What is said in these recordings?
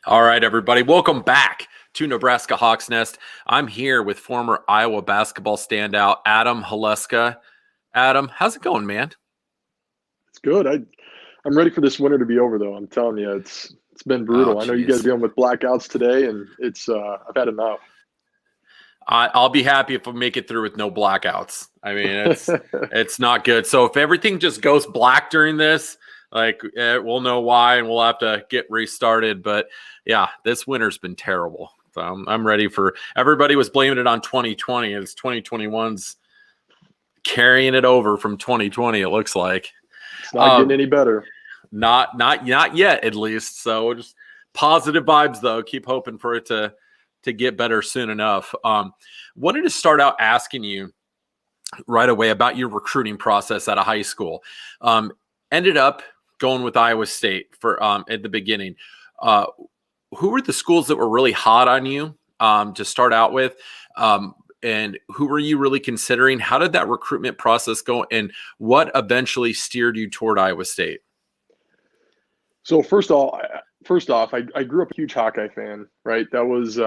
All right, everybody. Welcome back to Nebraska Hawks Nest. I'm here with former Iowa basketball standout Adam Haluska. Adam, how's it going, man? It's good. I'm ready for this winter to be over, though. I'm telling you, it's been brutal. I know you guys are dealing with blackouts today, and it's I've had enough. I'll be happy if we make it through with no blackouts. I mean, it's not good. So if everything just goes black during this, we'll know why, and we'll have to get restarted. But yeah, this winter's been terrible. So I'm ready for. Everybody was blaming it on 2020. It's 2021's carrying it over from 2020. It looks like it's not getting any better. Not yet, at least. So just positive vibes, though. Keep hoping for it to get better soon enough. Wanted to start out asking you right away about your recruiting process out of high school. Ended up going with Iowa State for at the beginning. Who were the schools that were really hot on you to start out with? And who were you really considering? How did that recruitment process go? And what eventually steered you toward Iowa State? So first off, I grew up a huge Hawkeye fan, right? That was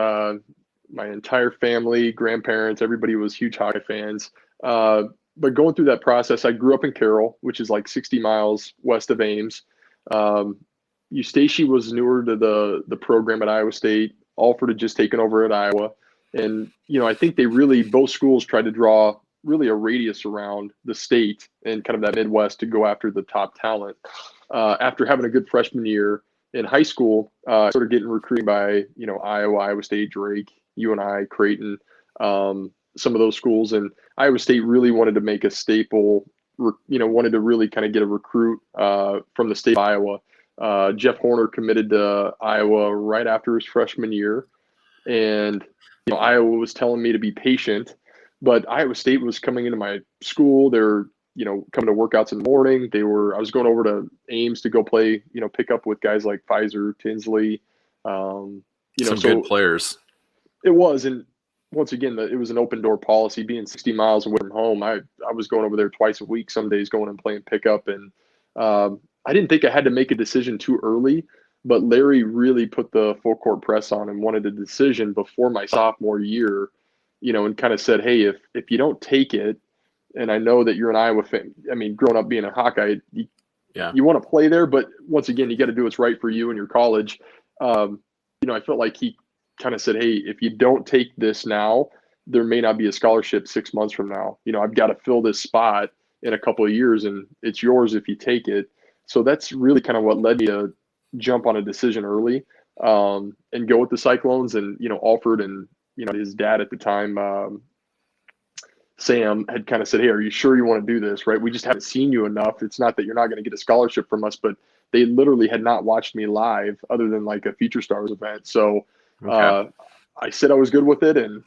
my entire family, grandparents, everybody was huge Hawkeye fans. But going through that process, I grew up in Carroll, which is like 60 miles west of Ames. Eustachy was newer to the program at Iowa State. Alford had just taken over at Iowa. And, I think both schools tried to draw really a radius around the state and kind of that Midwest to go after the top talent. After having a good freshman year in high school, I started getting recruited by, Iowa, Iowa State, Drake, UNI, Creighton, some of those schools. And Iowa State really wanted to make a staple, wanted to really kind of get a recruit from the state of Iowa. Jeff Horner committed to Iowa right after his freshman year. And, Iowa was telling me to be patient, but Iowa State was coming into my school. They're, coming to workouts in the morning. I was going over to Ames to go play, pick up with guys like Pfizer, Tinsley, Some good players. It was. And once again, it was an open door policy. Being 60 miles away from home, I was going over there twice a week, some days going and playing pickup. And I didn't think I had to make a decision too early, but Larry really put the full court press on and wanted a decision before my sophomore year, and kind of said, hey, if you don't take it, and I know that you're an Iowa fan. I mean, growing up being a Hawkeye, you want to play there, but once again, you got to do what's right for you and your college. I felt like he kind of said, hey, if you don't take this now, there may not be a scholarship 6 months from now. I've got to fill this spot in a couple of years, and it's yours if you take it. So that's really kind of what led me to jump on a decision early and go with the Cyclones. And, Alford and, his dad at the time, Sam, had kind of said, hey, are you sure you want to do this, right? We just haven't seen you enough. It's not that you're not going to get a scholarship from us, but they literally had not watched me live other than like a Future Stars event. So I said I was good with it. And,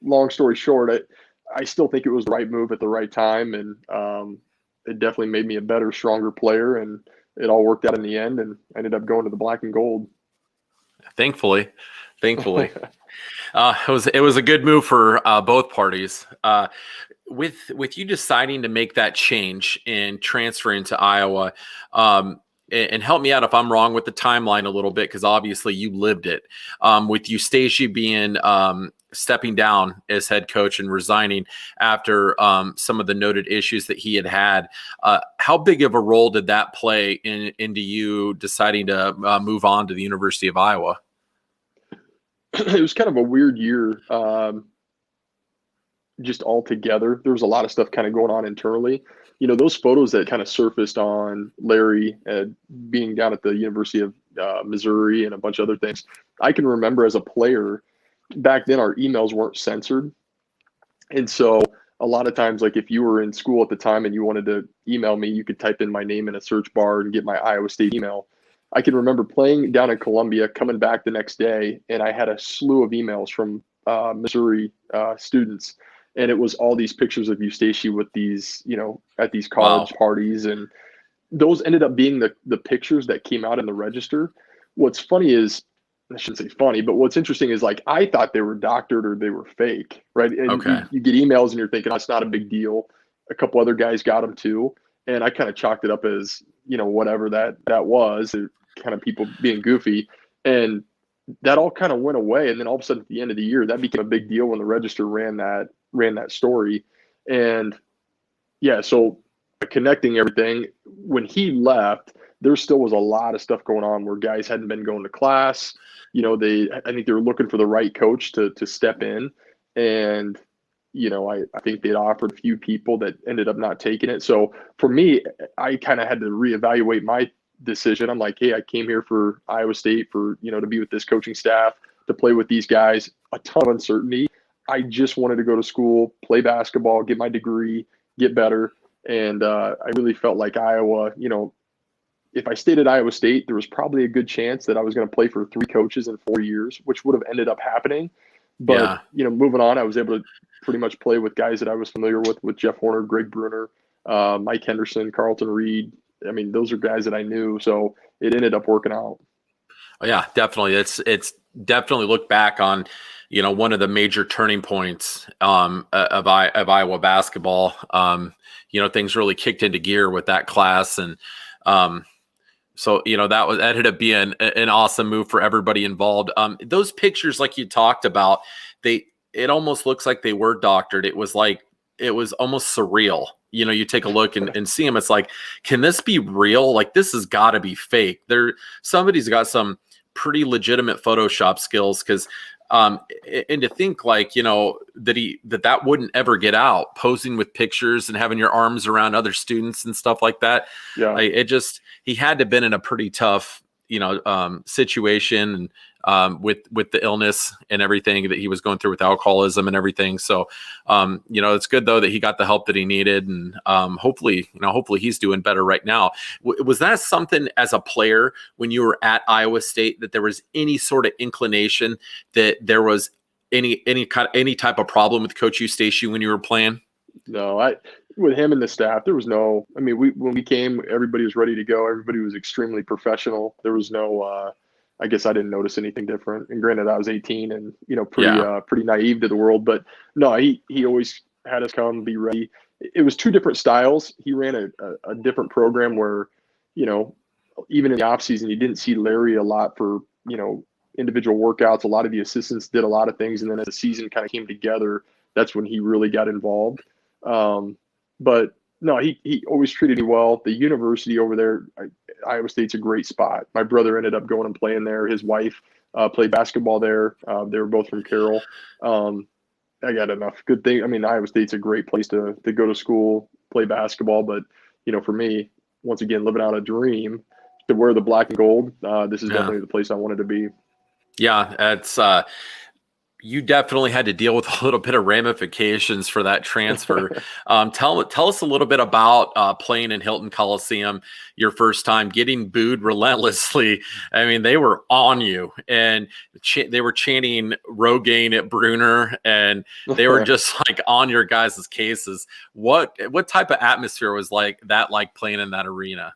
long story short, I still think it was the right move at the right time. And it definitely made me a better, stronger player. And it all worked out in the end, and I ended up going to the black and gold. Thankfully. It was a good move for both parties. With you deciding to make that change and transferring to Iowa, and help me out if I'm wrong with the timeline a little bit, because obviously you lived it. With Eustachy being stepping down as head coach and resigning after some of the noted issues that he had, how big of a role did that play into you deciding to move on to the University of Iowa? It was kind of a weird year, just altogether. There was a lot of stuff kind of going on internally. Those photos that kind of surfaced on Larry being down at the University of Missouri and a bunch of other things, I can remember as a player back then, our emails weren't censored. And so a lot of times, like if you were in school at the time and you wanted to email me, you could type in my name in a search bar and get my Iowa State email. I can remember playing down in Columbia, coming back the next day, and I had a slew of emails from Missouri students. And it was all these pictures of Eustachy with these, at these college parties. And those ended up being the pictures that came out in the register. What's funny is, I shouldn't say funny, but what's interesting is like I thought they were doctored or they were fake, right? And you get emails and you're thinking, oh, it's not a big deal. A couple other guys got them too. And I kind of chalked it up as, whatever that was, kind of people being goofy. And that all kind of went away. And then all of a sudden at the end of the year, that became a big deal when the Register ran that story. And yeah, so connecting everything, when he left, there still was a lot of stuff going on where guys hadn't been going to class. I think they were looking for the right coach to step in. And, I think they'd offered a few people that ended up not taking it. So for me, I kind of had to reevaluate my decision. I'm like, hey, I came here for Iowa State to be with this coaching staff, to play with these guys, a ton of uncertainty. I just wanted to go to school, play basketball, get my degree, get better. And I really felt like Iowa, if I stayed at Iowa State, there was probably a good chance that I was going to play for 3 coaches in 4 years, which would have ended up happening. But, moving on, I was able to pretty much play with guys that I was familiar with Jeff Horner, Greg Bruner, Mike Henderson, Carlton Reed. I mean, those are guys that I knew. So it ended up working out. Oh, yeah, definitely. It's definitely look back on, one of the major turning points of Iowa basketball. Things really kicked into gear with that class. And so, that ended up being an awesome move for everybody involved. Those pictures, like you talked about, it almost looks like they were doctored. It was almost surreal. You take a look and see them. It's like, can this be real? Like, this has got to be fake. Somebody's got some pretty legitimate Photoshop skills, because and to think like, that wouldn't ever get out, posing with pictures and having your arms around other students and stuff like that. Yeah. He had to have been in a pretty tough, situation, with the illness and everything that he was going through with alcoholism and everything. So, it's good though that he got the help that he needed, and hopefully he's doing better right now. Was that something as a player when you were at Iowa State, that there was any sort of inclination that there was any type of problem with Coach Eustace when you were playing? No, with him and the staff, there was no. I mean, when we came, everybody was ready to go. Everybody was extremely professional. There was no. I guess I didn't notice anything different. And granted, I was 18 and pretty naive to the world. But no, he always had us come, be ready. It was 2 different styles. He ran a different program where, even in the off season, you didn't see Larry a lot for individual workouts. A lot of the assistants did a lot of things, and then as the season kind of came together, that's when he really got involved. But no, he always treated me well. The university over there, Iowa State's a great spot. My brother ended up going and playing there. His wife played basketball there. They were both from Carroll. I got enough good thing. I mean, Iowa State's a great place to go to school, play basketball. But, for me, once again, living out a dream to wear the black and gold, this is definitely the place I wanted to be. Yeah, it's you definitely had to deal with a little bit of ramifications for that transfer. Tell us a little bit about playing in Hilton Coliseum your first time, getting booed relentlessly. I mean, they were on you, and they were chanting Rogaine at Bruner, and they were just like on your guys' cases. What type of atmosphere was like playing in that arena?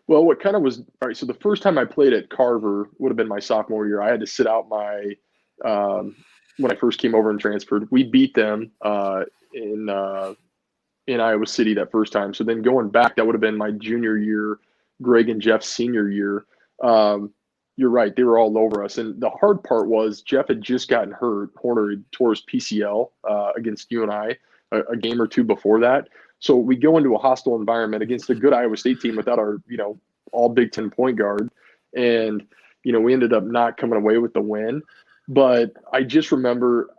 Well, what kind of was all right. So the first time I played at Carver would have been my sophomore year. I had to sit out when I first came over and transferred. We beat them in Iowa City that first time. So then going back, that would have been my junior year, Greg and Jeff's senior year. You're right. They were all over us. And the hard part was Jeff had just gotten hurt. Horner had tore his PCL against UNI a game or 2 before that. So we go into a hostile environment against a good Iowa State team without our, all Big Ten point guard. And, we ended up not coming away with the win. But I just remember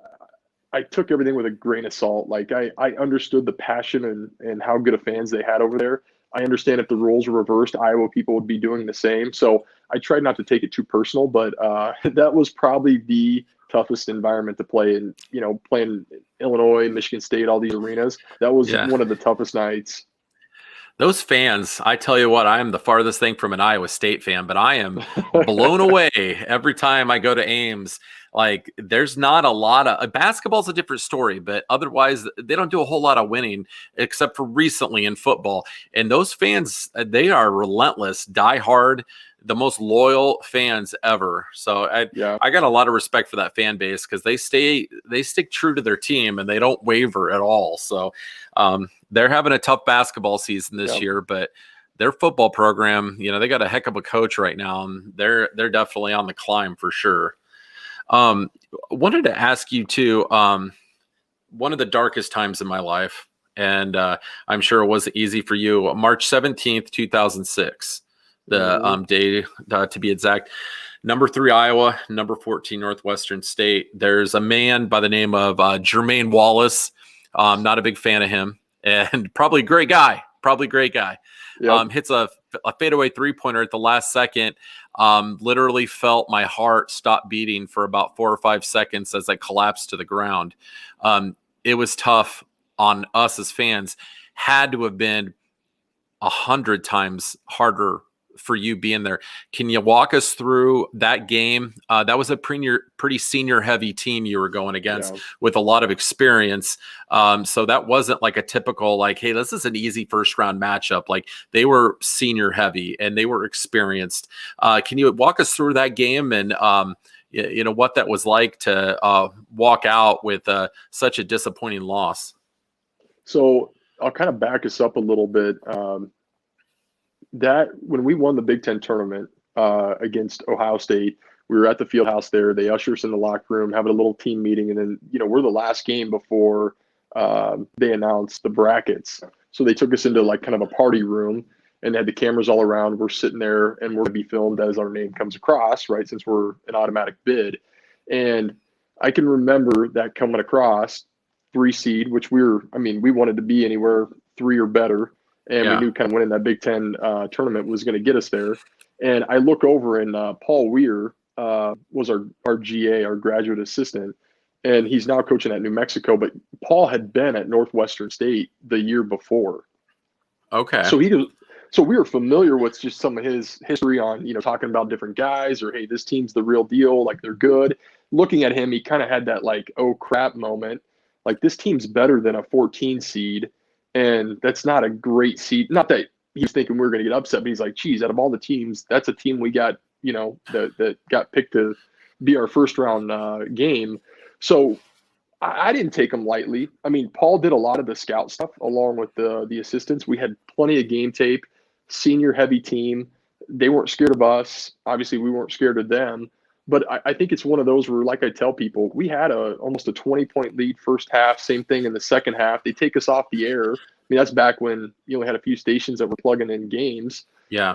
I took everything with a grain of salt. Like I understood the passion and how good of fans they had over there. I understand if the roles were reversed, Iowa people would be doing the same. So I tried not to take it too personal, but that was probably the toughest environment to play in, playing Illinois, Michigan State, all these arenas. That was one of the toughest nights. Those fans, I tell you what, I am the farthest thing from an Iowa State fan, but I am blown away every time I go to Ames. Like, there's not a lot of basketball's a different story, but otherwise they don't do a whole lot of winning except for recently in football. And those fans, they are relentless, diehard, the most loyal fans ever. So I got a lot of respect for that fan base, because they stick true to their team and they don't waver at all. So they're having a tough basketball season this year, but their football program, they got a heck of a coach right now, and they're definitely on the climb for sure. Wanted to ask you too, one of the darkest times in my life, and I'm sure it wasn't easy for you. March 17th, 2006, the day to be exact. Number 3 Iowa, number 14 Northwestern State. There's a man by the name of Jermaine Wallace. Not a big fan of him, and probably great guy. Yep. Hits a fadeaway 3-pointer at the last second. Literally felt my heart stop beating for about 4 or 5 seconds as I collapsed to the ground. It was tough on us as fans. Had to have been 100 times harder for you being there. Can you walk us through that game? That was a pretty senior heavy team you were going against with a lot of experience. So that wasn't like a typical, like, hey, this is an easy first round matchup. Like, they were senior heavy and they were experienced. Can you walk us through that game and, what that was like to walk out with such a disappointing loss? So I'll kind of back us up a little bit. That when we won the Big Ten tournament against Ohio State, we were at the field house there. They usher us in the locker room, having a little team meeting, and then we're the last game before they announced the brackets. So they took us into like kind of a party room, and they had the cameras all around. We're sitting there, and we're going to be filmed as our name comes across, right? Since we're an automatic bid, and I can remember that coming across 3 seed, which we wanted to be anywhere 3 or better. And we knew kind of winning that Big Ten tournament was going to get us there. And I look over, and Paul Weir was our GA, our graduate assistant, and he's now coaching at New Mexico. But Paul had been at Northwestern State the year before. Okay. So we were familiar with just some of his history on, talking about different guys, or, hey, this team's the real deal, like they're good. Looking at him, he kind of had that like, oh crap moment. Like, this team's better than a 14 seed. And that's not a great seed. Not that he was thinking we were going to get upset, but he's like, geez, out of all the teams, that's a team we got, that got picked to be our first round game. So I didn't take them lightly. I mean, Paul did a lot of the scout stuff along with the assistants. We had plenty of game tape, senior heavy team. They weren't scared of us. Obviously, we weren't scared of them. But I think it's one of those where, like I tell people, we had almost a 20-point lead first half, same thing in the second half. They take us off the air. I mean, that's back when you only had a few stations that were plugging in games. Yeah.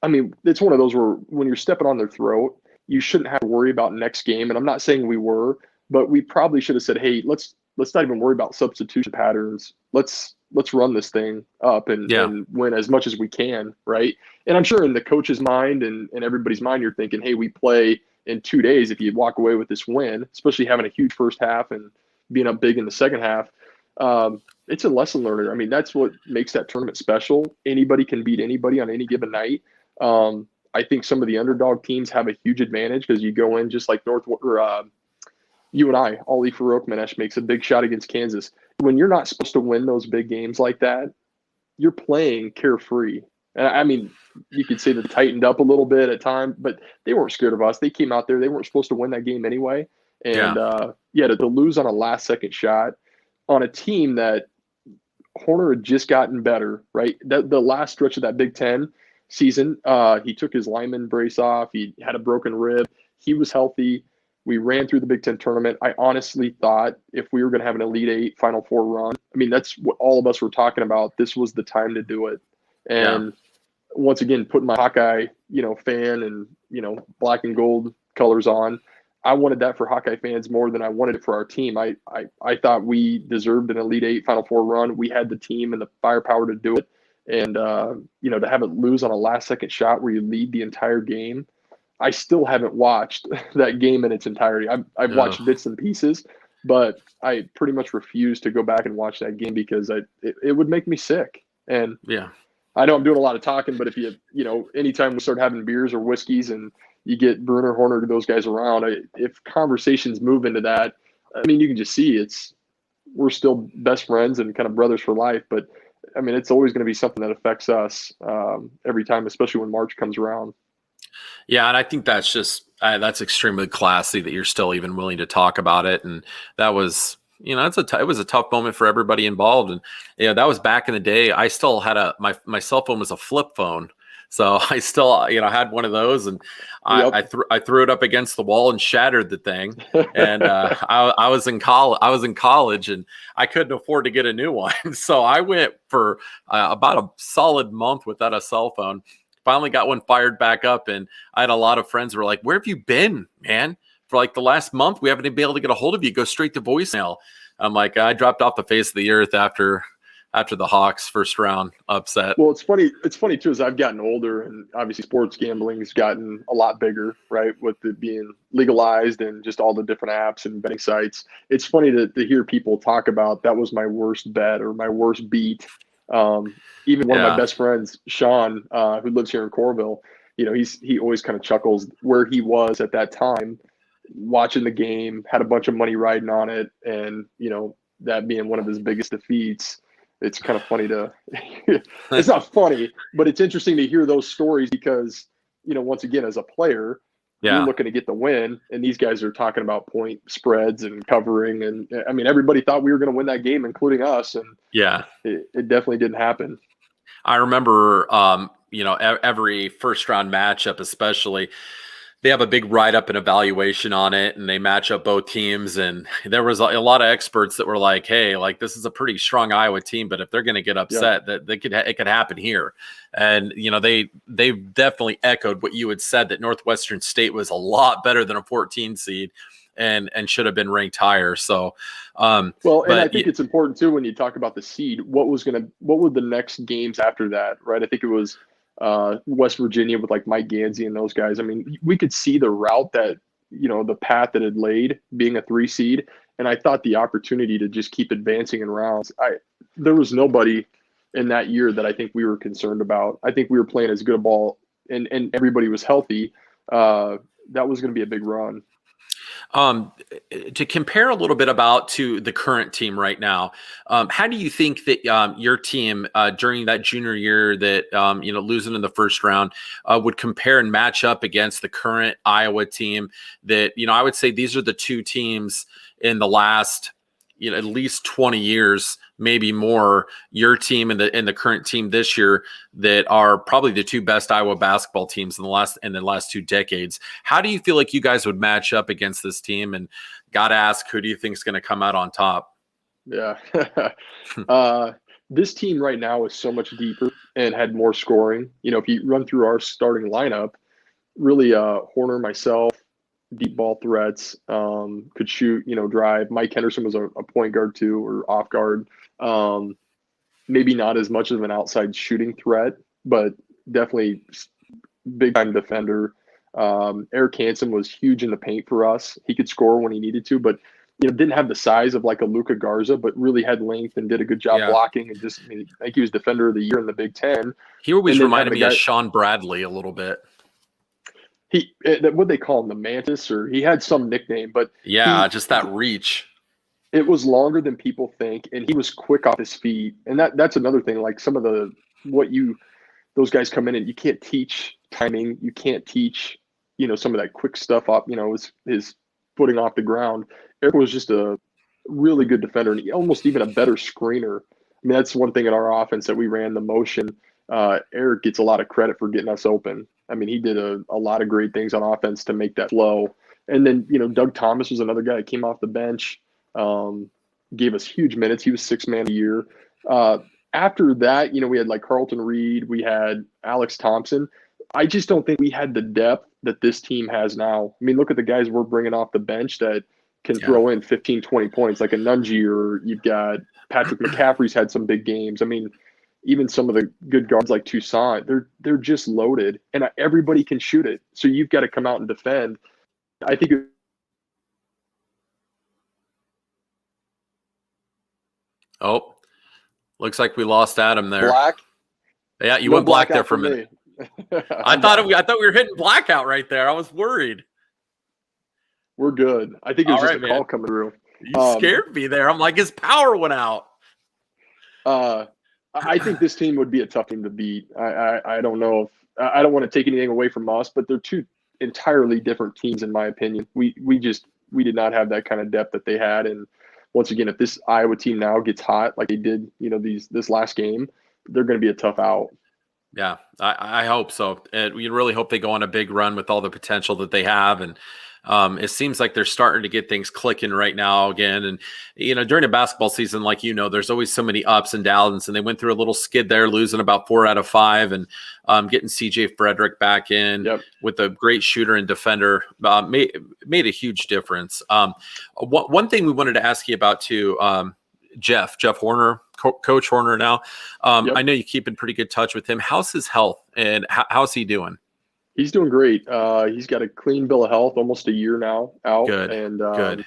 I mean, it's one of those where when you're stepping on their throat, you shouldn't have to worry about next game. And I'm not saying we were, but we probably should have said, hey, let's not even worry about substitution patterns. Let's run this thing up and win as much as we can, right? And I'm sure in the coach's mind and everybody's mind, you're thinking, hey, we play in 2 days if you walk away with this win, especially having a huge first half and being up big in the second half. It's a lesson learner. I mean, that's what makes that tournament special. Anybody can beat anybody on any given night. I think some of the underdog teams have a huge advantage because you go in just like you and I, Ali Farouk makes a big shot against Kansas. When you're not supposed to win those big games like that, you're playing carefree. And I mean, you could say that tightened up a little bit at times, but they weren't scared of us. They came out there. They weren't supposed to win that game anyway. And to lose on a last second shot on a team that Horner had just gotten better, right? The last stretch of that Big Ten season, he took his lineman brace off. He had a broken rib. He was healthy. We ran through the Big Ten tournament. I honestly thought if we were going to have an Elite Eight, Final Four run, I mean, that's what all of us were talking about. This was the time to do it. And once again, putting my Hawkeye, fan and, black and gold colors on, I wanted that for Hawkeye fans more than I wanted it for our team. I thought we deserved an Elite Eight, Final Four run. We had the team and the firepower to do it. And, to have it lose on a last second shot where you lead the entire game, I still haven't watched that game in its entirety. I've watched bits and pieces, but I pretty much refuse to go back and watch that game because it would make me sick. And I know I'm doing a lot of talking, but if anytime we start having beers or whiskeys and you get Bruner, Horner, those guys around, if conversations move into that, I mean, you can just see we're still best friends and kind of brothers for life. But I mean, it's always going to be something that affects us every time, especially when March comes around. Yeah, and I think that's just that's extremely classy that you're still even willing to talk about it. And that was it was a tough moment for everybody involved. And that was back in the day. I still had my cell phone was a flip phone. So I still, had one of those, and Yep. I threw it up against the wall and shattered the thing. And I was in college, and I couldn't afford to get a new one. So I went for about a solid month without a cell phone. Finally got one fired back up, and I had a lot of friends who were like, "Where have you been, man? For like the last month, we haven't been able to get a hold of you. Go straight to voicemail." I'm like, I dropped off the face of the earth after the Hawks first round upset. Well, it's funny. It's funny too, as I've gotten older, and obviously sports gambling has gotten a lot bigger, right? With it being legalized and just all the different apps and betting sites. It's funny to hear people talk about that was my worst bet or my worst beat. Even one of my best friends, Sean, who lives here in Corville, he always kind of chuckles where he was at that time, watching the game, had a bunch of money riding on it, and that being one of his biggest defeats. It's kind of funny it's not funny, but it's interesting to hear those stories because, once again, as a player, you're looking to get the win, and these guys are talking about point spreads and covering. And I mean, everybody thought we were going to win that game, including us. And it definitely didn't happen. I remember, every first round matchup, especially, they have a big write-up and evaluation on it, and they match up both teams. And there was a lot of experts that were like, "Hey, like this is a pretty strong Iowa team, but if they're going to get upset, that it could happen here." And they definitely echoed what you had said, that Northwestern State was a lot better than a 14 seed, and should have been ranked higher. So, and I think it's important too when you talk about the seed. What were the next games after that, right? I think it was West Virginia with like Mike Gansey and those guys. I mean, we could see the route that, the path that had laid being a 3 seed. And I thought the opportunity to just keep advancing in rounds, there was nobody in that year that I think we were concerned about. I think we were playing as good a ball and everybody was healthy. That was going to be a big run. To compare a little bit to the current team right now, how do you think that your team during that junior year that losing in the first round would compare and match up against the current Iowa team? That I would say these are the two teams in the last at least 20 years, maybe more, your team and the current team this year, that are probably the two best Iowa basketball teams in the last 2 decades. How do you feel like you guys would match up against this team? And got to ask, who do you think is going to come out on top? Yeah. This team right now is so much deeper and had more scoring. If you run through our starting lineup, really Horner, myself, deep ball threats, could shoot, drive. Mike Henderson was a point guard too, or off guard. Maybe not as much of an outside shooting threat, but definitely big time defender. Eric Hansen was huge in the paint for us. He could score when he needed to, but didn't have the size of like a Luka Garza, but really had length and did a good job blocking. And just, I think he was defender of the year in the Big Ten. He always reminded me of Sean Bradley a little bit. What they call him, the Mantis, or he had some nickname, but just that reach. It was longer than people think, and he was quick off his feet. And that's another thing. Like some of those guys come in and you can't teach timing, you can't teach, some of that quick stuff up. His footing off the ground. Eric was just a really good defender, and almost even a better screener. I mean, that's one thing in our offense that we ran the motion. Eric gets a lot of credit for getting us open. I mean, he did a lot of great things on offense to make that flow. And then, Doug Thomas was another guy that came off the bench, gave us huge minutes. He was 6th man a year. After that, we had like Carlton Reed, we had Alex Thompson. I just don't think we had the depth that this team has now. I mean, look at the guys we're bringing off the bench that can throw in 15, 20 points, like a Nunji, or you've got Patrick McCaffrey's had some big games. I mean, even some of the good guards like Toussaint, they're just loaded, and everybody can shoot it. So you've got to come out and defend. I think. Oh, looks like we lost Adam there. Black. Yeah, you went black there for a minute. I thought we were hitting blackout right there. I was worried. We're good. I think it was just a call coming through. You scared me there. I'm like, his power went out. I think this team would be a tough team to beat. I don't know if I don't want to take anything away from us, but they're two entirely different teams in my opinion. We did not have that kind of depth that they had, and once again, if this Iowa team now gets hot like they did, this last game, they're going to be a tough out. Yeah, I hope so. And we really hope they go on a big run with all the potential that they have. And it seems like they're starting to get things clicking right now again. And, during a basketball season, like, there's always so many ups and downs. And they went through a little skid there, losing about 4 out of 5 and getting CJ Frederick back in with a great shooter and defender made a huge difference. One thing we wanted to ask you about too, Jeff Horner, Coach Horner now. I know you keep in pretty good touch with him. How's his health and how's he doing? He's doing great. He's got a clean bill of health, almost a year now out. Good. And Good.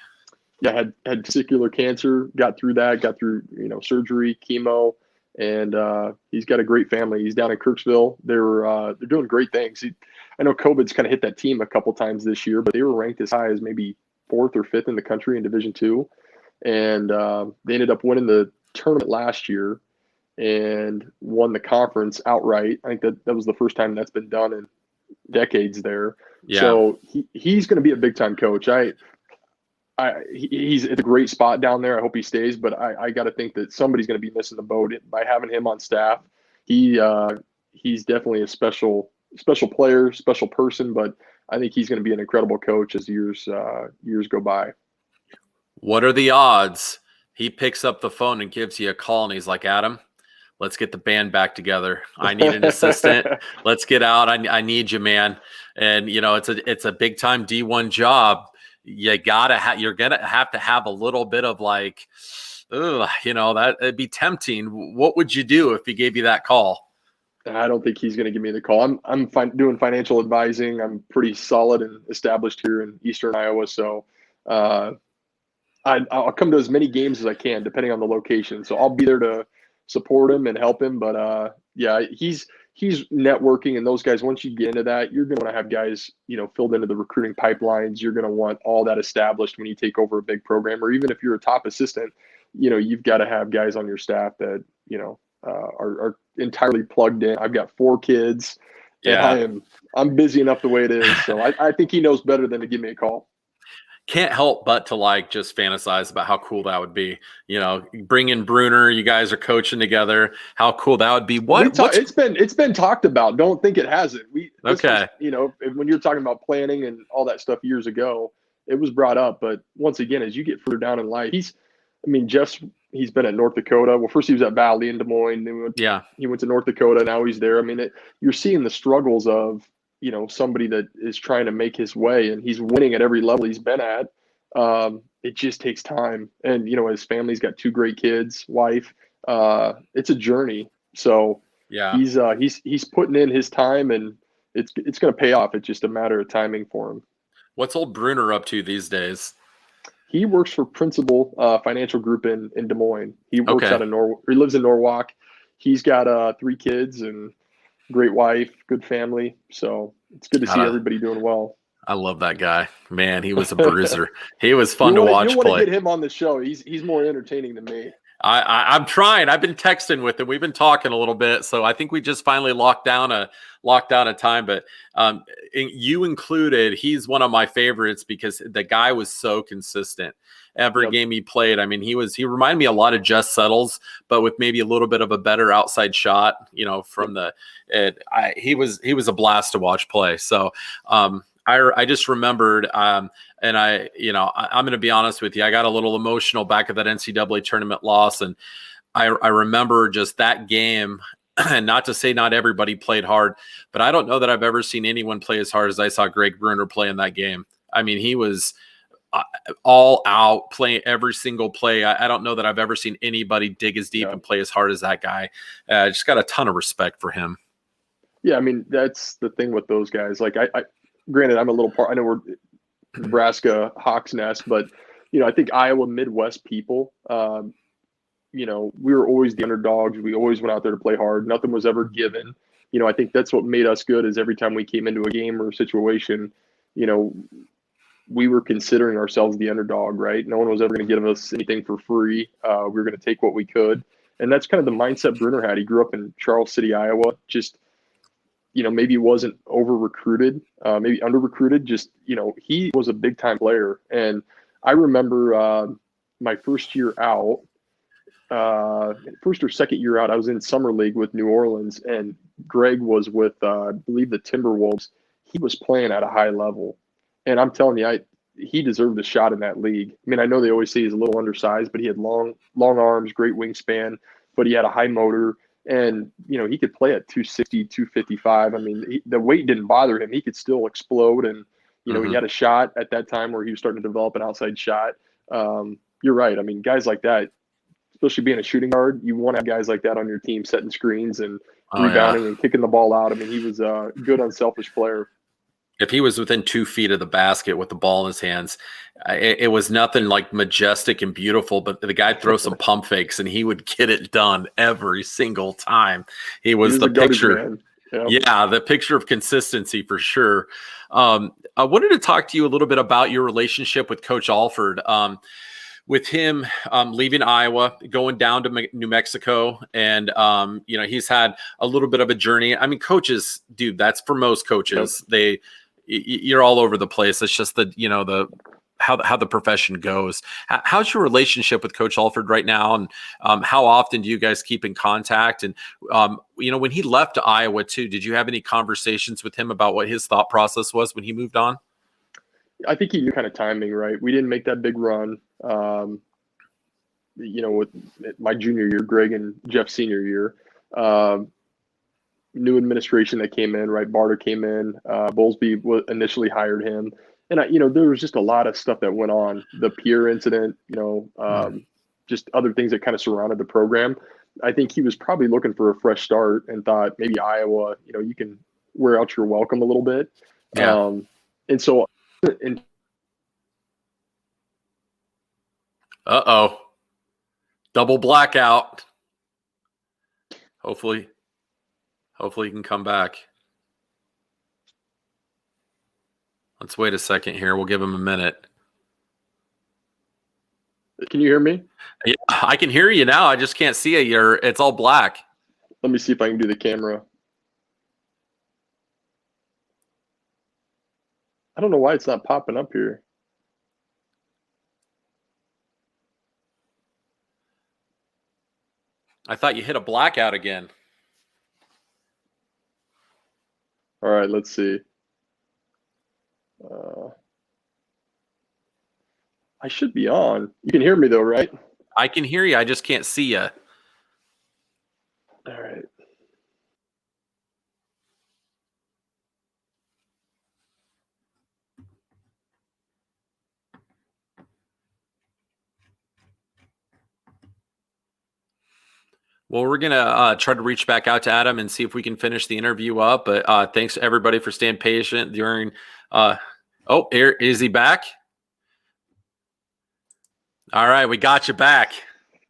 Yeah, had testicular cancer, got through surgery, chemo, and he's got a great family. He's down in Kirksville. They're doing great things. I know COVID's kind of hit that team a couple times this year, but they were ranked as high as maybe 4th or 5th in the country in Division II. And they ended up winning the tournament last year and won the conference outright. I think that was the first time that's been done in decades there. Yeah. So he's going to be a big time coach. He's at a great spot down there. I hope he stays, but I got to think that somebody's going to be missing the boat by having him on staff. He's definitely a special player, special person, but I think he's going to be an incredible coach as years go by. What are the odds he picks up the phone and gives you a call and he's like, Adam, let's get the band back together. I need an assistant. Let's get out. I need you, man. And it's a big time D1 job. You're gonna have to have a little bit of like, that it'd be tempting. What would you do if he gave you that call? I don't think he's going to give me the call. I'm doing financial advising. I'm pretty solid and established here in Eastern Iowa, so I'll come to as many games as I can, depending on the location. So I'll be there to support him and help him. But he's networking, and those guys, once you get into that, you're going to have guys, filled into the recruiting pipelines. You're going to want all that established when you take over a big program, or even if you're a top assistant, you've got to have guys on your staff that, are entirely plugged in. I've got 4 kids, and I'm busy enough the way it is. So I think he knows better than to give me a call. Can't help but to just fantasize about how cool that would be. Bring in Bruner. You guys are coaching together. How cool that would be. It's been talked about. Don't think it hasn't. Okay. When you're talking about planning and all that stuff years ago, it was brought up. But once again, as you get further down in life, he's been at North Dakota. Well, first he was at Valley in Des Moines. Then he went to North Dakota. Now he's there. You're seeing the struggles of, somebody that is trying to make his way, and he's winning at every level he's been at. It just takes time. And, his family's got 2 great kids, wife. It's a journey. So he's putting in his time, and it's going to pay off. It's just a matter of timing for him. What's old Bruner up to these days? He works for Principal Financial Group in Des Moines. He works out of he lives in Norwalk. He's got 3 kids and great wife, good family. So it's good to see everybody doing well. I love that guy, man. He was a bruiser. He was fun to watch you play. Want to get him on the show. He's more entertaining than me. I'm trying. I've been texting with him. We've been talking a little bit, so I think we just finally locked down a time. But you included, he's one of my favorites because the guy was so consistent. Every game he played, he reminded me a lot of Just Settles, but with maybe a little bit of a better outside shot. He was a blast to watch play. So I just remembered, and I'm going to be honest with you, I got a little emotional back at that NCAA tournament loss, and I remember just that game. And not to say not everybody played hard, but I don't know that I've ever seen anyone play as hard as I saw Greg Bruner play in that game. He was all out, playing every single play. I don't know that I've ever seen anybody dig as deep and play as hard as that guy. Just got a ton of respect for him. Yeah, that's the thing with those guys. Like, I granted, I'm a little part. I know we're Nebraska Hawks Nest, but I think Iowa Midwest people. We were always the underdogs. We always went out there to play hard. Nothing was ever given. I think that's what made us good. Is every time we came into a game or a situation, we were considering ourselves the underdog, right? No one was ever going to give us anything for free. We were going to take what we could. And that's kind of the mindset Bruner had. He grew up in Charles City, Iowa. Just, maybe he wasn't over-recruited, maybe under-recruited. Just, he was a big-time player. And I remember my first year out, first or second year out, I was in summer league with New Orleans, and Greg was with, I believe, the Timberwolves. He was playing at a high level, and I'm telling you, he deserved a shot in that league. I mean, I know they always say he's a little undersized, but he had long arms, great wingspan, but he had a high motor, and he could play at 260, 255. I mean, the weight didn't bother him. He could still explode, and he had a shot at that time where he was starting to develop an outside shot. You're right. I mean, guys like that, especially being a shooting guard, you want to have guys like that on your team setting screens and rebounding and kicking the ball out. I mean, he was a good, unselfish player. If he was within 2 feet of the basket with the ball in his hands, it was nothing like majestic and beautiful, but the guy throw some pump fakes and he would get it done every single time. He was the picture. Yep. Yeah, the picture of consistency for sure. I wanted to talk to you a little bit about your relationship with Coach Alford. With him leaving Iowa, going down to New Mexico, and he's had a little bit of a journey. I mean, coaches, dude, that's for most coaches. Yep. You're all over the place. It's just how the profession goes. How's your relationship with Coach Alford right now, and how often do you guys keep in contact? And when he left Iowa too, did you have any conversations with him about what his thought process was when he moved on? I think he knew kind of timing, right? We didn't make that big run. With my junior year, Greg and Jeff's senior year, new administration that came in, right? Barter came in, Bowlesby initially hired him. And, there was just a lot of stuff that went on. The Pierre incident, just other things that kind of surrounded the program. I think he was probably looking for a fresh start and thought maybe Iowa, you can wear out your welcome a little bit. Yeah. And so, double blackout. Hopefully he can come back. Let's wait a second here. We'll give him a minute. Can you hear me? Yeah, I can hear you now. I just can't see you. It's all black. Let me see if I can do the camera. I don't know why it's not popping up here. I thought you hit a blackout again. All right, let's see. I should be on. You can hear me though, right? I can hear you. I just can't see you. All right. Well, we're going to try to reach back out to Adam and see if we can finish the interview up. But thanks to everybody for staying patient during here, is he back? All right, we got you back.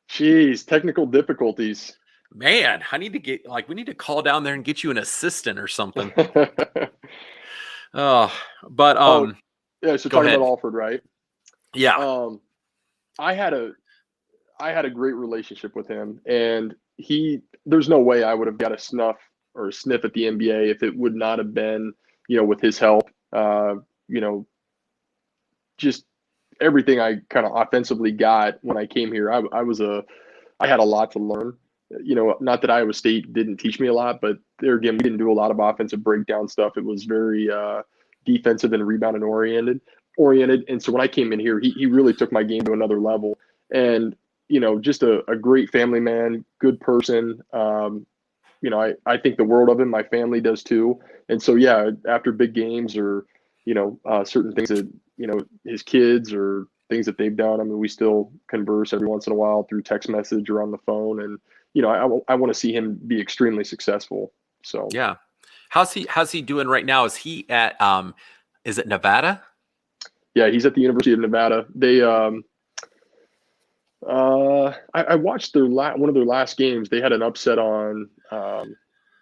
Jeez, technical difficulties. Man, I need to we need to call down there and get you an assistant or something. Yeah, so talking about Alford, right? Yeah. I had a great relationship with him, and there's no way I would have got a sniff at the NBA if it would not have been, with his help. Just everything I kind of offensively got when I came here. I had a lot to learn. Not that Iowa State didn't teach me a lot, but there again, we didn't do a lot of offensive breakdown stuff. It was very defensive and rebounding oriented. And so when I came in here, he really took my game to another level. And just a great family man, good person. I think the world of him. My family does too. And so, yeah, after big games or, certain things that, his kids or things that they've done, I mean, we still converse every once in a while through text message or on the phone. And, I want to see him be extremely successful. So, yeah. How's he doing right now? Is he at, is it Nevada? Yeah, he's at the University of Nevada. They, I watched one of their last games. They had an upset on,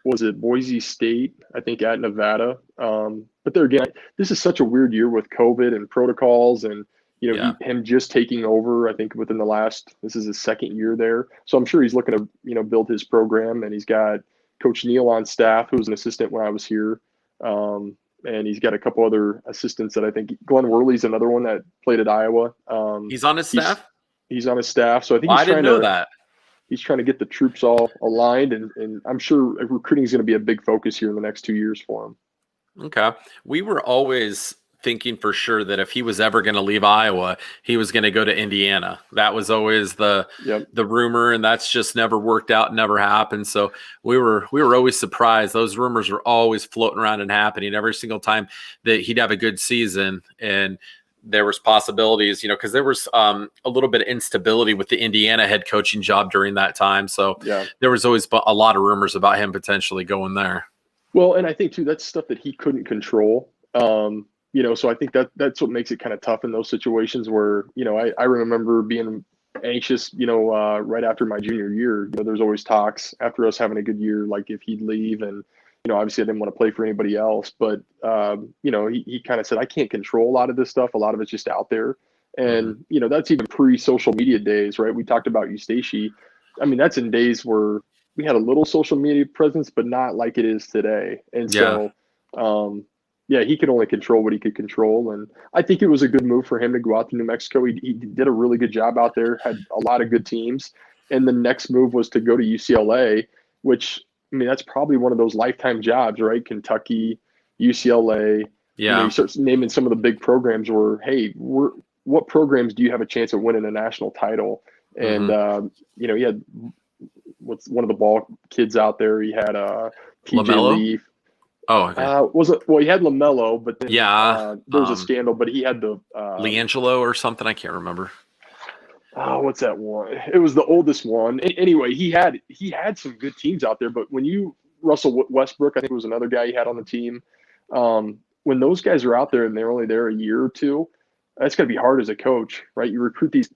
was it Boise State? I think at Nevada. But there again, this is such a weird year with COVID and protocols, and him just taking over. I think this is his second year there, so I'm sure he's looking to build his program, and he's got Coach Neal on staff, who was an assistant when I was here. And he's got a couple other assistants that I think Glenn Worley's another one that played at Iowa. He's on his staff? He's on his staff, so I think Well, I didn't know that. he's trying to get the troops all aligned, and I'm sure recruiting is going to be a big focus here in the next 2 years for him. Okay. We were always thinking for sure that if he was ever going to leave Iowa, he was going to go to Indiana. That was always Yep. the rumor, and that's just never worked out, never happened. So we were always surprised. Those rumors were always floating around and happening every single time that he'd have a good season. And there was possibilities, because there was a little bit of instability with the Indiana head coaching job during that time. So Yeah. there was always a lot of rumors about him potentially going there. Well, and I think too that's stuff that he couldn't control. So I think that's what makes it kind of tough in those situations where I remember being anxious. Right after my junior year, there's always talks after us having a good year, like if he'd leave, and obviously I didn't want to play for anybody else, but he kind of said I can't control a lot of this stuff. A lot of it's just out there, and that's even pre-social media days, right? We talked about Eustace. I mean, that's in days where we had a little social media presence, but not like it is today. And Yeah. so, yeah, he could only control what he could control. And I think it was a good move for him to go out to New Mexico. He did a really good job out there, had a lot of good teams. And the next move was to go to UCLA, which, I mean, that's probably one of those lifetime jobs, right? Kentucky, UCLA. Yeah. You start naming some of the big programs where, hey, what programs do you have a chance at winning a national title? And, he had what's one of the ball kids out there. He had TJ LaMelo? Leaf. Oh, okay. He had LaMelo, but then Yeah. there was a scandal. But he had the LiAngelo or something. I can't remember. what's that one? It was the oldest one. Anyway, he had some good teams out there. But when Russell Westbrook, I think was another guy he had on the team. When those guys are out there and they're only there a year or two, that's going to be hard as a coach, right? You recruit these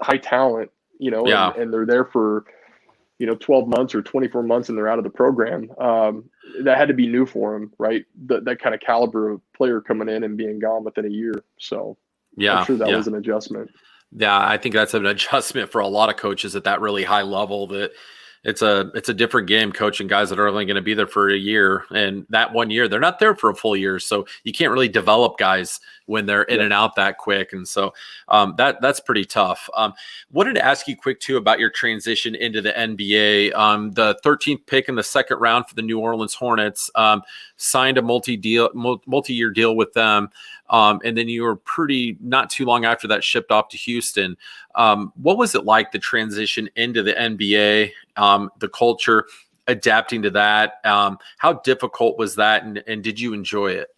high talent, Yeah. and they're there for 12 months or 24 months and they're out of the program. That had to be new for him, right? That kind of caliber of player coming in and being gone within a year. So Yeah. I'm sure that Yeah. was an adjustment. Yeah. I think that's an adjustment for a lot of coaches at that really high level, that it's a different game coaching guys that are only going to be there for a year, and that 1 year they're not there for a full year, so you can't really develop guys when they're in and out that quick, and so that's pretty tough. Wanted to ask you quick too about your transition into the NBA. The 13th pick in the second round for the New Orleans Hornets, signed a multi-year deal with them, and then you were not too long after that shipped off to Houston. What was it like, the transition into the NBA? The culture, adapting to that. How difficult was that, and did you enjoy it?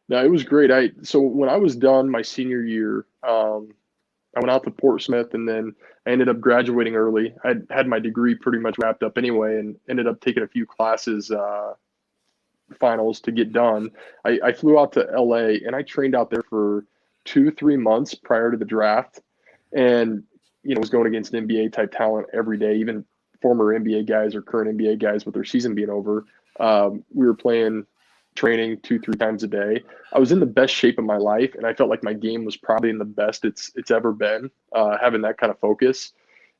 No, it was great. So when I was done my senior year, I went out to Portsmouth, and then I ended up graduating early. I had my degree pretty much wrapped up anyway, and ended up taking a few classes, finals to get done. I flew out to LA, and I trained out there for 2-3 months prior to the draft, and was going against NBA type talent every day, even former NBA guys or current NBA guys with their season being over. We were playing, training 2-3 times a day. I was in the best shape of my life, and I felt like my game was probably in the best it's ever been, having that kind of focus.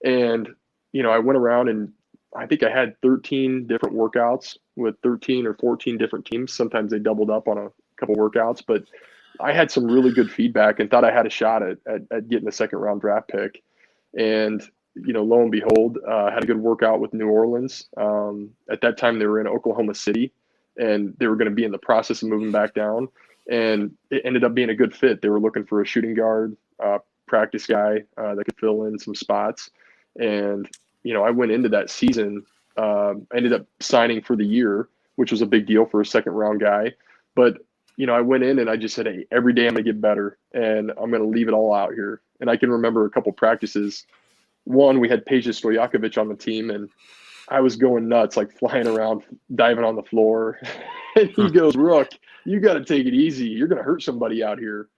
And I went around, and I think I had 13 different workouts with 13 or 14 different teams. Sometimes they doubled up on a couple workouts, but I had some really good feedback and thought I had a shot at getting a second round draft pick. And lo and behold, had a good workout with New Orleans. At that time, they were in Oklahoma City, and they were going to be in the process of moving back down. And it ended up being a good fit. They were looking for a shooting guard, practice guy that could fill in some spots. And I went into that season. I ended up signing for the year, which was a big deal for a second round guy. But I went in and I just said, hey, every day I'm going to get better, and I'm going to leave it all out here. And I can remember a couple practices. One, we had Peja Stojakovic on the team, and I was going nuts, like flying around, diving on the floor. And he goes, Rook, you got to take it easy. You're going to hurt somebody out here.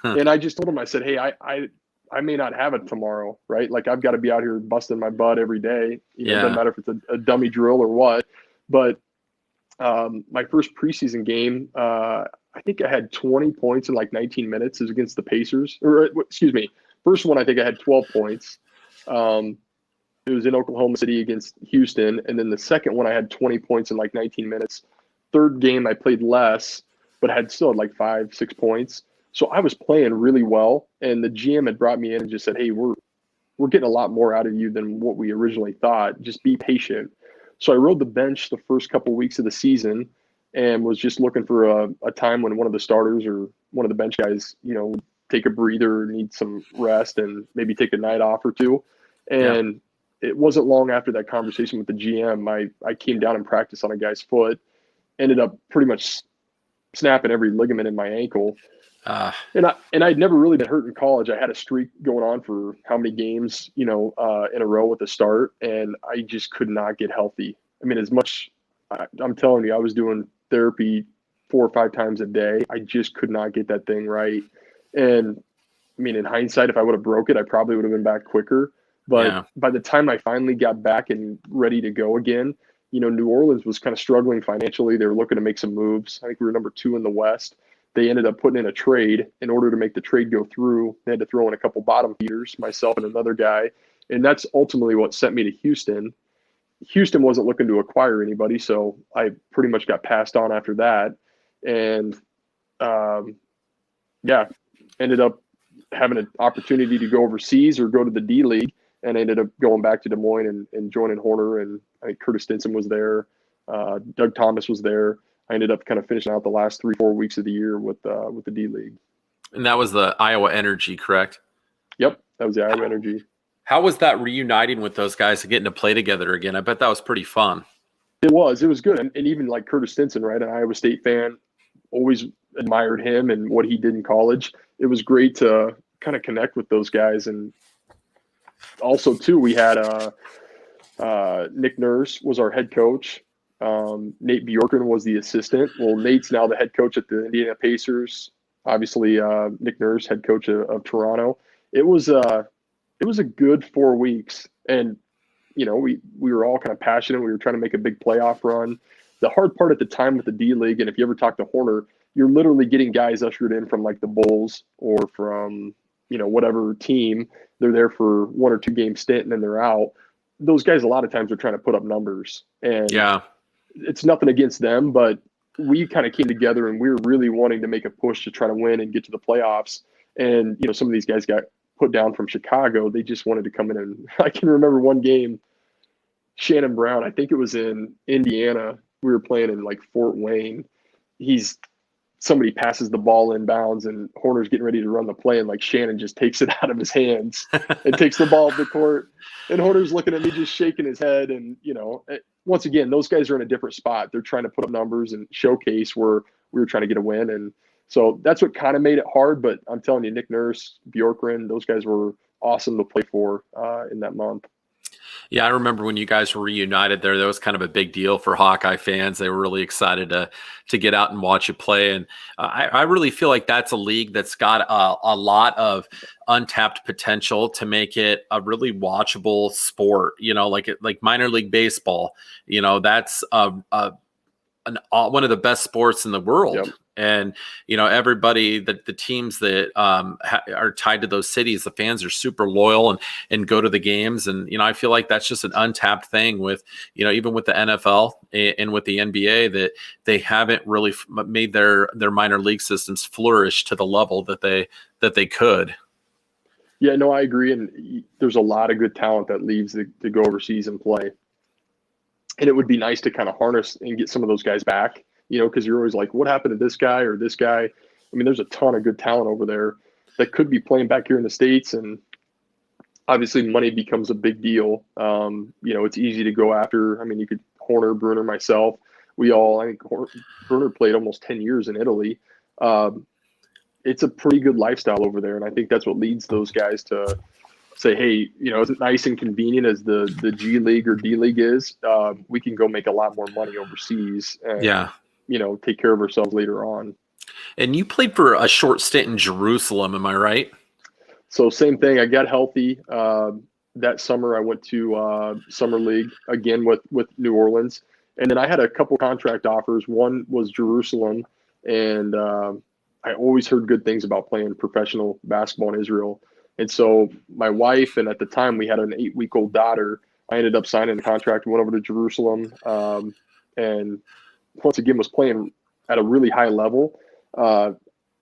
And I just told him, I said, hey, I may not have it tomorrow, right? Like, I've got to be out here busting my butt every day. It doesn't matter if it's a dummy drill or what. But my first preseason game, I think I had 20 points in like 19 minutes. It was against the Pacers. Or excuse me, first one I think I had 12 points. It was in Oklahoma City against Houston. And then the second one I had 20 points in like 19 minutes. Third game I played less, but still had like 5-6 points. So I was playing really well, and the GM had brought me in and just said, "Hey, we're getting a lot more out of you than what we originally thought. Just be patient." So I rode the bench the first couple of weeks of the season and was just looking for a time when one of the starters or one of the bench guys, would take a breather, need some rest, and maybe take a night off or two. Yeah. And it wasn't long after that conversation with the GM, I came down and practiced on a guy's foot, ended up pretty much snapping every ligament in my ankle. And I'd never really been hurt in college. I had a streak going on for how many games, in a row at the start, and I just could not get healthy. I mean, I'm telling you, I was doing therapy 4 or 5 times a day. I just could not get that thing right. And I mean, in hindsight, if I would have broke it, I probably would have been back quicker. But Yeah. by the time I finally got back and ready to go again, New Orleans was kind of struggling financially. They were looking to make some moves. I think we were number 2 in the West. They ended up putting in a trade. In order to make the trade go through, they had to throw in a couple bottom feeders, myself and another guy. And that's ultimately what sent me to Houston. Houston wasn't looking to acquire anybody, so I pretty much got passed on after that. And ended up having an opportunity to go overseas or go to the D League, and I ended up going back to Des Moines and joining Horner. And I think Curtis Stinson was there. Doug Thomas was there. I ended up kind of finishing out the last 3-4 weeks of the year with the D League. And that was the Iowa Energy, correct? Yep, that was the Iowa Energy. How was that reuniting with those guys and getting to play together again? I bet that was pretty fun. It was good. And even like Curtis Stinson, right, an Iowa State fan, always admired him and what he did in college. It was great to kind of connect with those guys. And also, too, we had Nick Nurse was our head coach. Nate Bjorken was the assistant. Well, Nate's now the head coach at the Indiana Pacers. Obviously, Nick Nurse, head coach of Toronto. It was a good 4 weeks, and we were all kind of passionate. We were trying to make a big playoff run. The hard part at the time with the D League, and if you ever talk to Horner, you're literally getting guys ushered in from like the Bulls or from whatever team. They're there for 1 or 2 game stint and then they're out. Those guys a lot of times are trying to put up numbers, and Yeah. it's nothing against them, but we kind of came together and we were really wanting to make a push to try to win and get to the playoffs. And some of these guys got put down from Chicago. They just wanted to come in, and I can remember one game, Shannon Brown, I think it was in Indiana. We were playing in like Fort Wayne. Somebody passes the ball inbounds and Horner's getting ready to run the play, and like Shannon just takes it out of his hands and takes the ball up the court. And Horner's looking at me just shaking his head. And, once again, those guys are in a different spot. They're trying to put up numbers and showcase, where we were trying to get a win. And so that's what kind of made it hard. But I'm telling you, Nick Nurse, Bjorkgren, those guys were awesome to play for in that month. Yeah, I remember when you guys were reunited there. That was kind of a big deal for Hawkeye fans. They were really excited to get out and watch you play. And I really feel like that's a league that's got a lot of untapped potential to make it a really watchable sport. Like minor league baseball. That's one of the best sports in the world. Yep. And, everybody, the teams that are tied to those cities, the fans are super loyal and go to the games. And, I feel like that's just an untapped thing with, even with the NFL and with the NBA, that they haven't really made their minor league systems flourish to the level that they could. Yeah, no, I agree. And there's a lot of good talent that leaves to go overseas and play. And it would be nice to kind of harness and get some of those guys back, because you're always like, what happened to this guy or this guy? I mean, there's a ton of good talent over there that could be playing back here in the States. And obviously money becomes a big deal. It's easy to go after. I mean, you could Horner, Bruner, myself. I think Bruner played almost 10 years in Italy. It's a pretty good lifestyle over there. And I think that's what leads those guys to say, hey, is it nice and convenient as the G League or D League is? We can go make a lot more money overseas and, take care of ourselves later on. And you played for a short stint in Jerusalem, am I right? So same thing. I got healthy. That summer I went to Summer League again with New Orleans. And then I had a couple contract offers. One was Jerusalem. And I always heard good things about playing professional basketball in Israel. And so my wife, and at the time we had an 8-week-old daughter, I ended up signing a contract, went over to Jerusalem, and once again was playing at a really high level.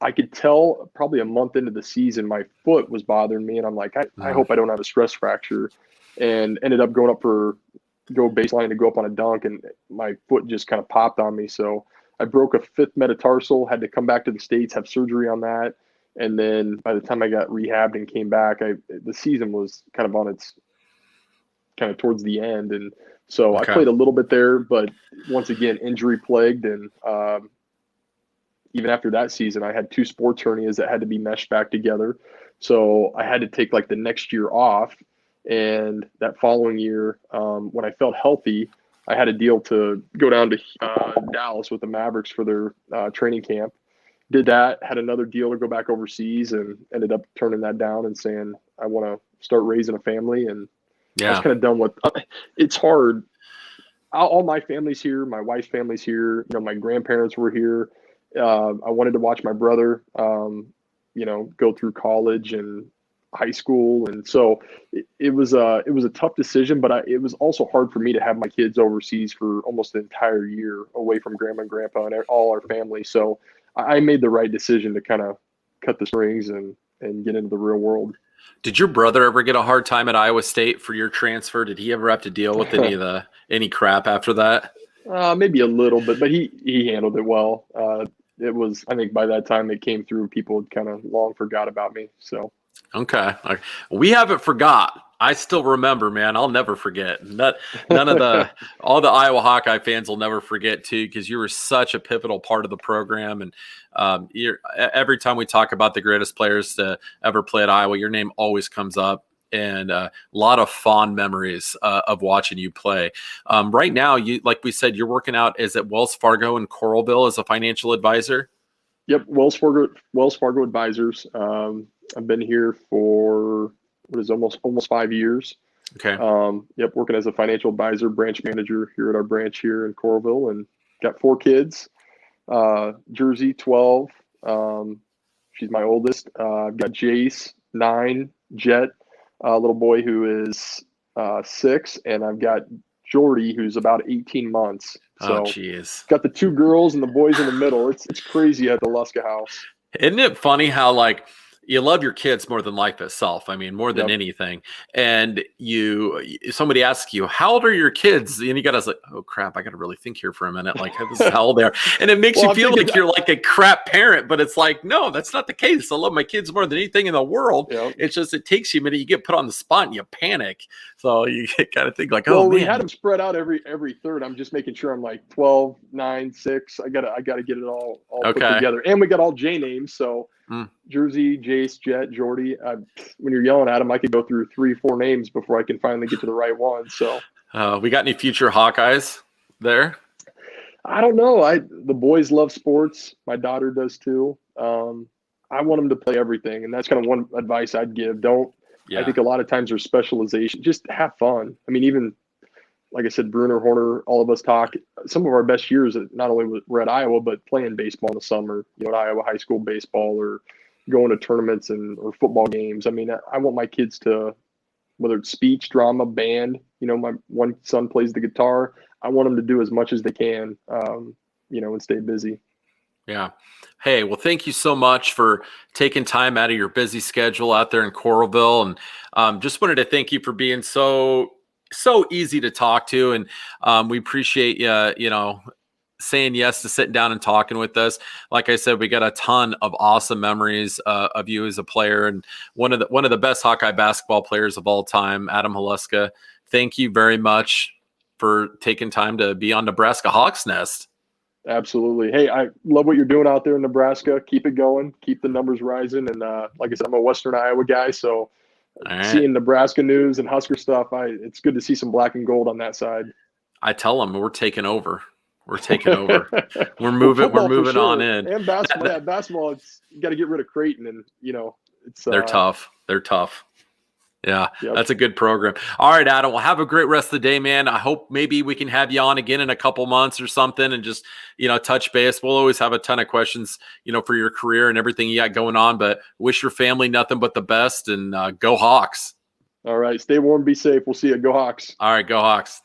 I could tell probably a month into the season, my foot was bothering me. And I'm like, I hope I don't have a stress fracture, and ended up going go baseline to go up on a dunk, and my foot just kind of popped on me. So I broke a fifth metatarsal, had to come back to the States, have surgery on that. And then by the time I got rehabbed and came back, the season was kind of on its kind of towards the end. And so I played a little bit there, but once again, injury plagued. And even after that season, I had 2 sports hernias that had to be meshed back together. So I had to take like the next year off. And that following year, when I felt healthy, I had a deal to go down to Dallas with the Mavericks for their training camp. Did that, had another deal to go back overseas, and ended up turning that down and saying, I want to start raising a family. And I was kind of done with it's hard. All my family's here. My wife's family's here. You know, my grandparents were here. I wanted to watch my brother, you know, go through college and high school. And so it was a tough decision, but it was also hard for me to have my kids overseas for almost the entire year away from grandma and grandpa and all our family. So I made the right decision to kind of cut the strings and get into the real world. Did your brother ever get a hard time at Iowa State for your transfer? Did he ever have to deal with any crap after that? Maybe a little bit, but he handled it well. It was, I think by that time it came through, people had kind of long forgot about me. So. Okay. We haven't forgot. I still remember, man. I'll never forget. All the Iowa Hawkeye fans will never forget too, because you were such a pivotal part of the program. And every time we talk about the greatest players to ever play at Iowa, your name always comes up, and a lot of fond memories of watching you play. Right now, like we said, you're working out is at Wells Fargo in Coralville as a financial advisor. Yep, Wells Fargo Advisors. I've been here for almost 5 years. Okay. Yep, working as a financial advisor, branch manager here at our branch here in Coralville, and got 4 kids. Jersey, 12. She's my oldest. I've got Jace, 9. Jet, a little boy who is 6, and I've got Jordy, who's about 18 months. So got the 2 girls and the boys in the middle. It's crazy at the Haluska house. Isn't it funny how like you love your kids more than life itself? I mean, more than anything. And somebody asks you, how old are your kids? And you got to like, oh crap, I got to really think here for a minute. Like, this is how old they are. And it makes you feel like you're like a crap parent, but it's like, no, that's not the case. I love my kids more than anything in the world. Yep. It's just, it takes you a minute. You get put on the spot and you panic. So you kind of think like, oh, we had them spread out every third. I'm just making sure I'm like 12, 9, 6. I gotta get it all put together. And we got all J names. So Jersey, Jace, Jet, Jordy. When you're yelling at them, I could go through 3, 4 names before I can finally get to the right one. So, we got any future Hawkeyes there? I don't know. The boys love sports. My daughter does too. I want them to play everything, and that's kind of one advice I'd give. I think a lot of times there's specialization. Just have fun. I mean, even like I said, Bruner, Horner, all of us talk. Some of our best years, not only were at Iowa, but playing baseball in the summer, you know, at Iowa high school baseball, or going to tournaments or football games. I mean, I want my kids to, whether it's speech, drama, band, you know, my one son plays the guitar. I want them to do as much as they can, you know, and stay busy. Yeah. Hey, well, thank you so much for taking time out of your busy schedule out there in Coralville. And just wanted to thank you for being so easy to talk to. And we appreciate you know, saying yes to sitting down and talking with us. Like I said, we got a ton of awesome memories of you as a player, and one of the best Hawkeye basketball players of all time, Adam Haluska. Thank you very much for taking time to be on Nebraska Hawks Nest. Absolutely. Hey, I love what you're doing out there in Nebraska. Keep it going. Keep the numbers rising. And like I said, I'm a Western Iowa guy, so seeing Nebraska news and Husker stuff, it's good to see some black and gold on that side. I tell them we're taking over. We're taking over. We're moving. We're moving on in. And basketball. Basketball. It's, you got to get rid of Creighton, and you know, they're tough. They're tough. Yeah, That's a good program. All right, Adam. Well, have a great rest of the day, man. I hope maybe we can have you on again in a couple months or something, and just, you know, touch base. We'll always have a ton of questions, you know, for your career and everything you got going on. But wish your family nothing but the best, and go Hawks. All right, stay warm, be safe. We'll see you. Go Hawks. All right, go Hawks.